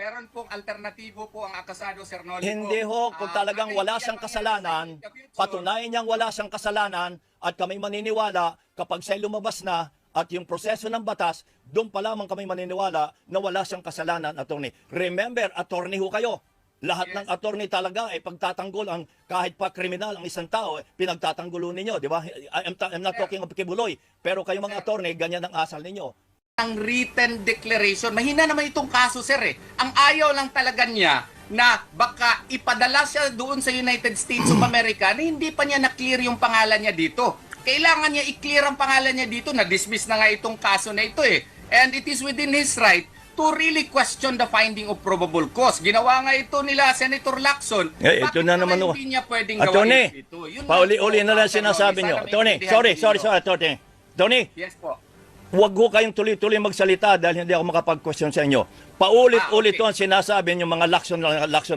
meron pong alternatibo po ang akasado, Sir Noli. Hindi ho, kung talagang wala siyang kasalanan, patunayan niyang wala siyang kasalanan at kami maniniwala kapag siya lumabas na at yung proseso ng batas, doon pa lamang kami maniniwala na wala siyang kasalanan, attorney. Remember, attorney ho kayo. Lahat ng attorney talaga ay pagtatanggol ang kahit pa kriminal ang isang tao, pinagtatanggulo ninyo, di ba? I'm not talking of Kibuloy, pero kayo mga attorney, ganyan ang asal ninyo. Ang written declaration, mahina naman itong kaso, sir eh. Ang ayaw lang talaga niya na baka ipadala siya doon sa United States of America na hindi pa niya na-clear yung pangalan niya dito. Kailangan niya i-clear ang pangalan niya dito, na-dismiss na nga itong kaso na ito eh. And it is within his right to really question the finding of probable cause. Ginawa nga ito nila Senator Lacson. Ito na naman hindi niya pwedeng attorney, gawin ito? pauli-uli na lang sinasabi niyo. Attorney, sorry, attorney. Attorney, yes po. huwag ho kayong tuloy-tuloy magsalita dahil hindi ako makapag-question sa inyo. Paulit-ulit okay. ang sinasabi niyo mga Lacson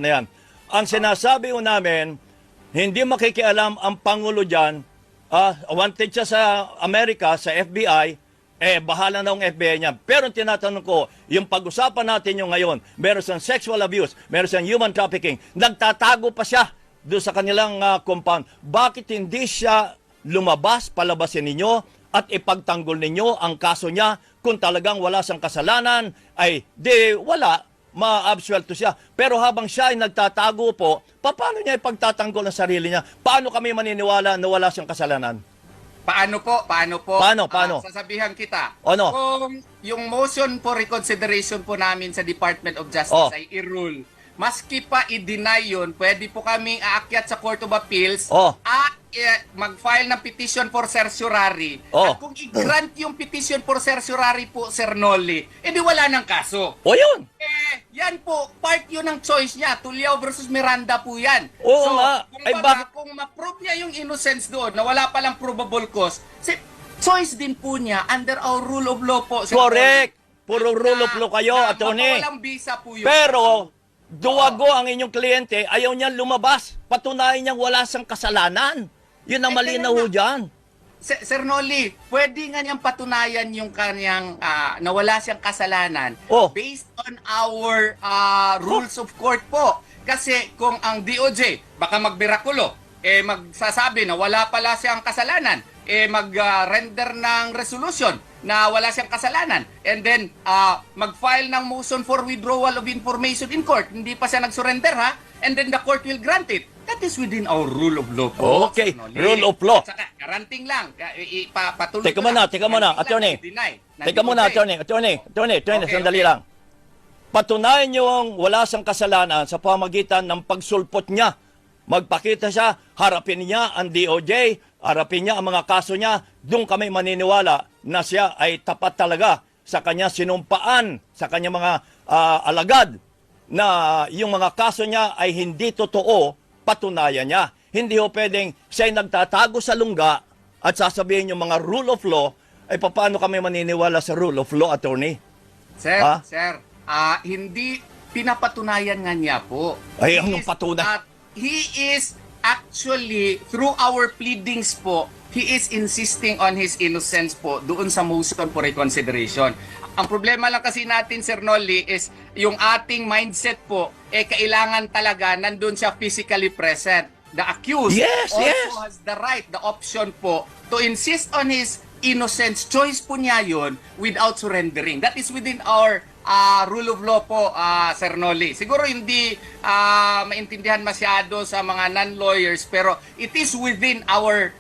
na yan. Ang sinasabi ho namin, hindi makikialam ang Pangulo dyan, wanted siya sa Amerika, sa FBI, bahala na ang FBI niya. Pero tinatanong ko, yung pag-usapan natin yung ngayon, meron siyang sexual abuse, meron siyang human trafficking, nagtatago pa siya doon sa kanilang compound. Bakit hindi siya lumabas, palabasin ninyo, at ipagtanggol ninyo ang kaso niya? Kung talagang wala siyang kasalanan, ay di wala, ma-absuelto siya. Pero habang siya ay nagtatago po, paano niya ipagtatanggol ang sarili niya? Paano kami maniniwala na wala siyang kasalanan? Paano po? Paano? Sasabihan kita. Ano? Kung yung motion for reconsideration po namin sa Department of Justice ay i-rule, maski pa i-deny yun, pwede po kaming aakyat sa Court of Appeals at mag-file ng petition for certiorari. At kung i-grant yung petition for certiorari po, Sir Noli, edi wala ng kaso. Yun! Yan po, part yun ng choice niya. Tulyao versus Miranda po yan. Oo nga. Kung ma-prove niya yung innocence doon, na wala palang probable cause, choice din po niya under our rule of law po. Correct! Puro rule of law kayo, attorney. Walang visa po yun. Pero, duwago ang inyong kliyente, ayaw niyang lumabas. Patunayan niyang wala siyang kasalanan. Yun ang malinaw ho dyan. Sir Noli, pwede nga niyang patunayan yung kanyang na wala siyang kasalanan based on our rules of court po. Kasi kung ang DOJ, baka magbirakulo, magsasabi na wala pala siyang kasalanan, mag-render ng resolution na wala siyang kasalanan, and then mag-file ng motion for withdrawal of information in court, hindi pa siya nag-surrender ha, and then the court will grant it. That is within our rule of law po. Okay, rule of law. At saka, garanting lang, patuloy Teka muna, attorney. Teka muna, attorney, sandali lang. Patunayan niyo ang wala siyang kasalanan sa pamagitan ng pagsulpot niya. Magpakita siya, harapin niya ang DOJ, harapin niya ang mga kaso niya, doon kami maniniwala na siya ay tapat talaga sa kanya sinumpaan, sa kanya mga alagad, na yung mga kaso niya ay hindi totoo, patunayan niya. Hindi ho pwedeng siya ay nagtatago sa lungga at sasabihin yung mga rule of law, ay paano kami maniniwala sa rule of law, attorney? Sir, hindi pinapatunayan nga niya po. Ay, anong patunay? He is actually, through our pleadings po, he is insisting on his innocence po doon sa motion for reconsideration. Ang problema lang kasi natin, Sir Noli, is yung ating mindset po, kailangan talaga nandun siya physically present. The accused also has the right, the option po, to insist on his innocence. Choice po niya yun without surrendering. That is within our rule of law po, Sir Noli. Siguro hindi maintindihan masyado sa mga non-lawyers, pero it is within our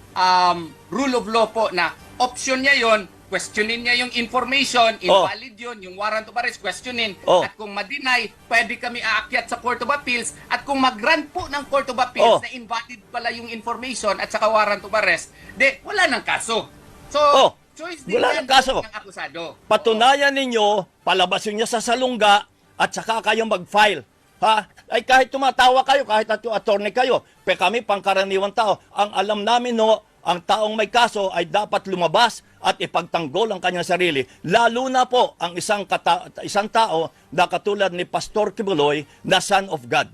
rule of law po na option niya yon. Questionin niya yung information, invalid yun, yung warrant of arrest, questionin. At kung ma-deny, pwede kami aakyat sa Court of Appeals. At kung mag-grant po ng Court of Appeals na invalid pala yung information at saka warrant of arrest, wala ng kaso. So, choice din wala ng kaso. Ng akusado. Patunayan ninyo, palabasin niya sa salungga, at saka kayo mag-file. Ay kahit tumatawa kayo, kahit attorney kayo, kami pangkaraniwang tao, ang alam namin ang taong may kaso ay dapat lumabas at ipagtanggol ang kanyang sarili. Lalo na po ang isang tao na katulad ni Pastor Kibuloy na Son of God.